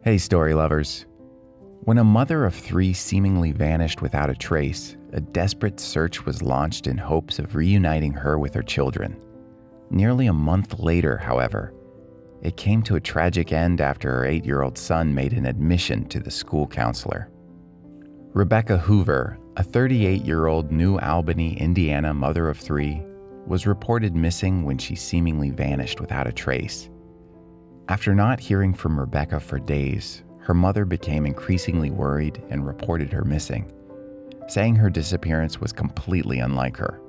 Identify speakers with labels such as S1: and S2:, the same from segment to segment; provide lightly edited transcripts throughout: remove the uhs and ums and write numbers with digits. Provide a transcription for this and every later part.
S1: Hey, story lovers. When a mother of 3 seemingly vanished without a trace, a desperate search was launched in hopes of reuniting her with her children. Nearly a month later, however, it came to a tragic end after her 8-year-old son made an admission to the school counselor. Rebecca Hoover, a 38-year-old New Albany, Indiana mother of 3, was reported missing when she seemingly vanished without a trace. After not hearing from Rebecca for days, her mother became increasingly worried and reported her missing, saying her disappearance was completely unlike her.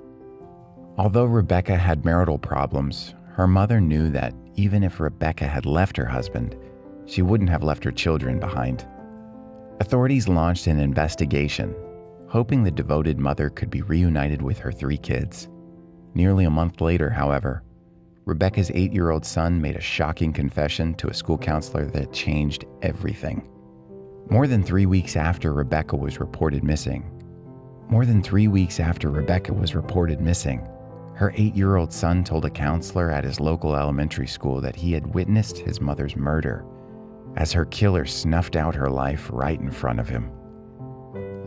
S1: Although Rebecca had marital problems, her mother knew that even if Rebecca had left her husband, she wouldn't have left her children behind. Authorities launched an investigation, hoping the devoted mother could be reunited with her 3 kids. Nearly a month later, however, Rebecca's 8-year-old son made a shocking confession to a school counselor that changed everything. More than 3 weeks after Rebecca was reported missing, her 8-year-old son told a counselor at his local elementary school that he had witnessed his mother's murder as her killer snuffed out her life right in front of him.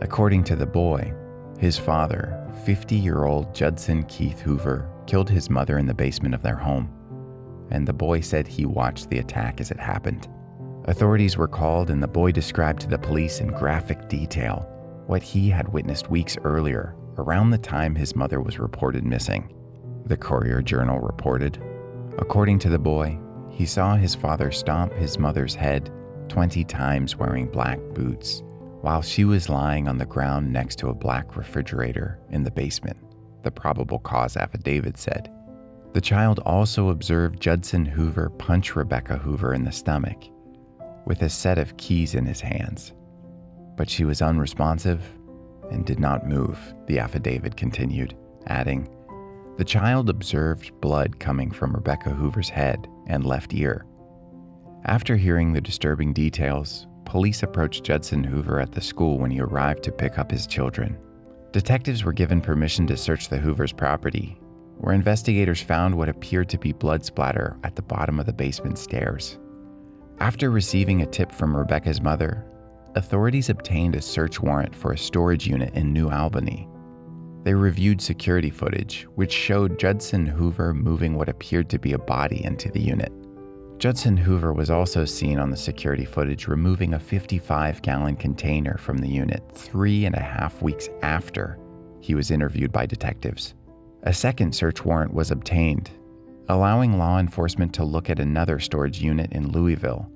S1: According to the boy, his father, 50-year-old Judson Keith Hoover, killed his mother in the basement of their home, and the boy said he watched the attack as it happened. Authorities were called and the boy described to the police in graphic detail what he had witnessed weeks earlier, around the time his mother was reported missing, the Courier-Journal reported. According to the boy, he saw his father stomp his mother's head 20 times wearing black boots, while she was lying on the ground next to a black refrigerator in the basement, the probable cause affidavit said. The child also observed Judson Hoover punch Rebecca Hoover in the stomach with a set of keys in his hands, but she was unresponsive and did not move, the affidavit continued, adding, the child observed blood coming from Rebecca Hoover's head and left ear. After hearing the disturbing details, police approached Judson Hoover at the school when he arrived to pick up his children. Detectives were given permission to search the Hoovers' property, where investigators found what appeared to be blood splatter at the bottom of the basement stairs. After receiving a tip from Rebecca's mother, authorities obtained a search warrant for a storage unit in New Albany. They reviewed security footage, which showed Judson Hoover moving what appeared to be a body into the unit. Judson Hoover was also seen on the security footage removing a 55-gallon container from the unit 3.5 weeks after he was interviewed by detectives. A second search warrant was obtained, allowing law enforcement to look at another storage unit in Louisville.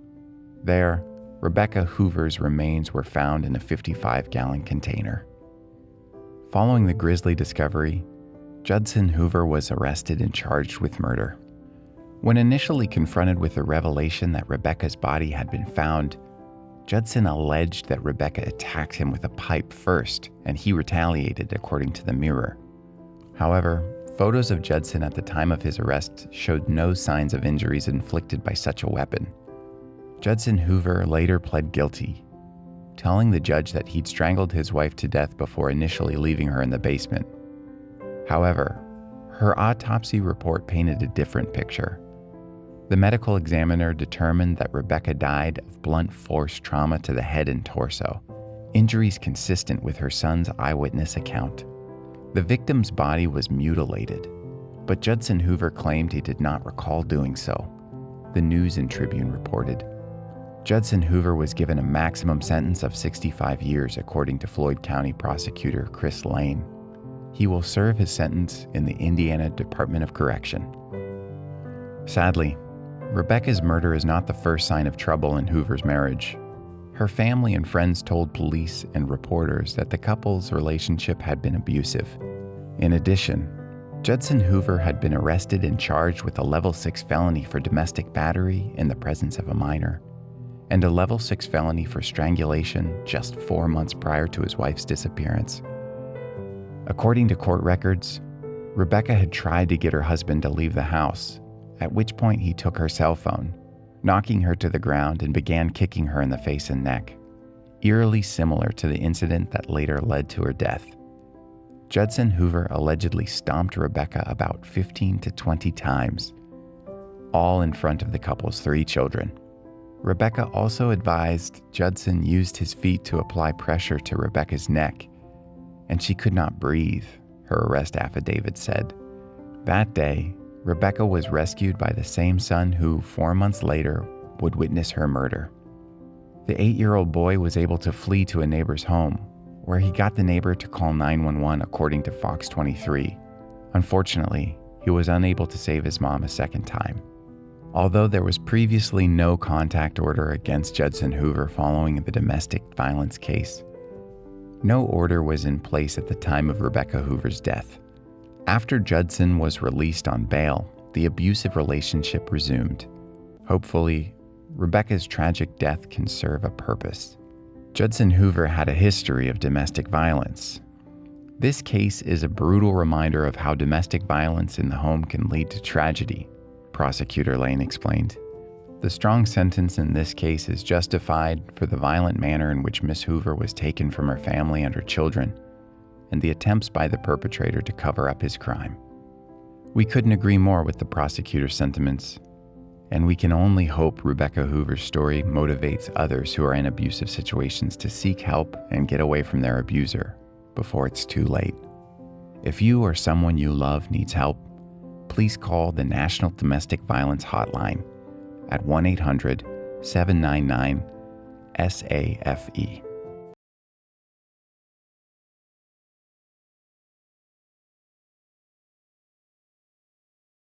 S1: There, Rebecca Hoover's remains were found in a 55-gallon container. Following the grisly discovery, Judson Hoover was arrested and charged with murder. When initially confronted with the revelation that Rebecca's body had been found, Judson alleged that Rebecca attacked him with a pipe first, and he retaliated, according to the Mirror. However, photos of Judson at the time of his arrest showed no signs of injuries inflicted by such a weapon. Judson Hoover later pled guilty, telling the judge that he'd strangled his wife to death before initially leaving her in the basement. However, her autopsy report painted a different picture. The medical examiner determined that Rebecca died of blunt force trauma to the head and torso, injuries consistent with her son's eyewitness account. The victim's body was mutilated, but Judson Hoover claimed he did not recall doing so, the News and Tribune reported. Judson Hoover was given a maximum sentence of 65 years, according to Floyd County prosecutor Chris Lane. He will serve his sentence in the Indiana Department of Correction. Sadly, Rebecca's murder is not the first sign of trouble in Hoover's marriage. Her family and friends told police and reporters that the couple's relationship had been abusive. In addition, Judson Hoover had been arrested and charged with a level 6 felony for domestic battery in the presence of a minor, and a level 6 felony for strangulation just 4 months prior to his wife's disappearance. According to court records, Rebecca had tried to get her husband to leave the house, at which point he took her cell phone, knocking her to the ground and began kicking her in the face and neck, eerily similar to the incident that later led to her death. Judson Hoover allegedly stomped Rebecca about 15 to 20 times, all in front of the couple's 3 children. Rebecca also advised Judson used his feet to apply pressure to Rebecca's neck, and she could not breathe, her arrest affidavit said. That day, Rebecca was rescued by the same son who, 4 months later, would witness her murder. The 8-year-old boy was able to flee to a neighbor's home, where he got the neighbor to call 911 according to Fox 23. Unfortunately, he was unable to save his mom a second time. Although there was previously no contact order against Judson Hoover following the domestic violence case, no order was in place at the time of Rebecca Hoover's death. After Judson was released on bail, the abusive relationship resumed. Hopefully, Rebecca's tragic death can serve a purpose. Judson Hoover had a history of domestic violence. This case is a brutal reminder of how domestic violence in the home can lead to tragedy, Prosecutor Lane explained. The strong sentence in this case is justified for the violent manner in which Miss Hoover was taken from her family and her children, and the attempts by the perpetrator to cover up his crime. We couldn't agree more with the prosecutor's sentiments, and we can only hope Rebecca Hoover's story motivates others who are in abusive situations to seek help and get away from their abuser before it's too late. If you or someone you love needs help, please call the National Domestic Violence Hotline at 1-800-799-SAFE.